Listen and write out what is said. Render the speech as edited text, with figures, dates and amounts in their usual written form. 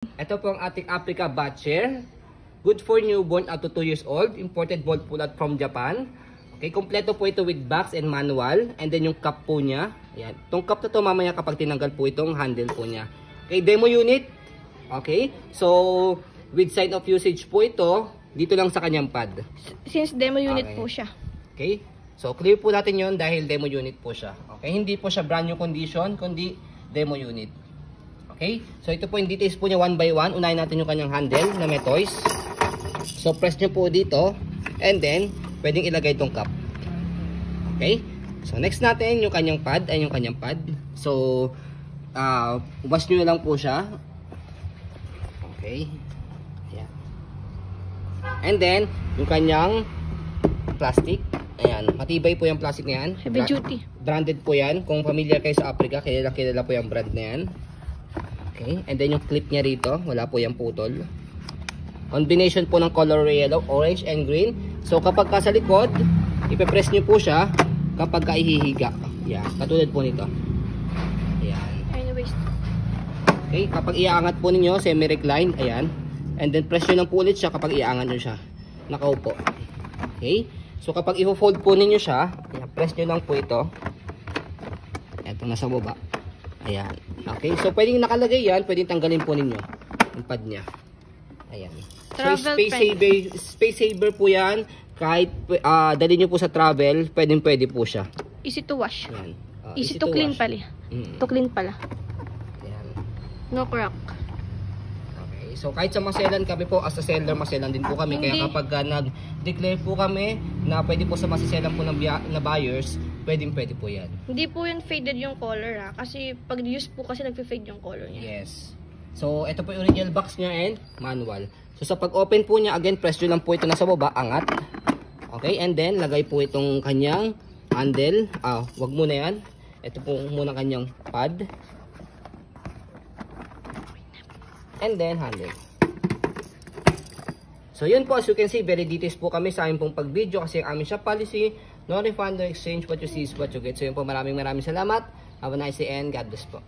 Ito po ang ating Africa Batcher. Good for newborn up to 2 years old. Imported ball pull-out from Japan. Okay, kompleto po ito with box and manual. And then yung cup po niya. Ayan. Itong cup na to mamaya kapag tinanggal po itong handle po niya. Okay, demo unit. Okay, so with sign of usage po ito. Dito lang sa kanyang pad. Since demo unit po siya. Okay, so clear po natin yon dahil demo unit po siya. Okay, hindi po siya brand new condition, kundi demo unit. Okay, so ito po yung details po niya one by one. Unahin natin yung kanyang handle na may toys. So press nyo po dito and then pwedeng ilagay itong cup. Okay, so next natin yung kanyang pad. Ay yung kanyang pad. So wash nyo na lang po siya. Okay, ayan. And then yung kanyang plastic. Ayan, matibay po yung plastic na yan. Heavy duty. Branded po yan. Kung familiar kayo sa Africa, kilala po yung brand na yan. Okay, and then yung clip niya rito, wala po yung putol. Combination po ng color yellow, orange, and green. So kapag ka sa likod, ipe-press nyo po siya kapag ka ihihiga. Yan, katulad po nito. Ayan. Anyways. Okay, kapag iaangat po ninyo, semi-recline, ayan. And then press nyo lang po ulit siya kapag iaangat nyo siya. Nakaupo. Okay, so kapag i-fold po ninyo siya, ayan, press nyo lang po ito. Ito nasa baba. Ayan. Okay, so pwedeng nakalagay yan, pwedeng tanggalin po ninyo yung pad niya. Ayan. So space saver po yan. Kahit dali nyo po sa travel, pwede po siya. Easy to wash. Ayan. Easy to clean pala. To clean pala. Ayan. No crack. Okay, so kahit sa maselan kami po, as a seller, maselan din po kami. Kaya kapag nag-declare po kami na pwede po sa maselan po na buyers, pwede po yan. Hindi po yun faded yung color kasi pag use po kasi nagfe-fade yung color niya. Yes. So ito po yung original box niya and manual. So sa pag-open po niya, again, press nyo lang po ito nasa baba, angat. Okay, and then lagay po itong kanyang handle. Wag muna yan. Ito po muna kanyang pad. And then handle. So yun po, as you can see, very details po kami sa aming pong pag-video kasi ang aming shop policy, no refund, no exchange, what you see is what you get. So yun po, maraming salamat. Have a nice day and God bless po.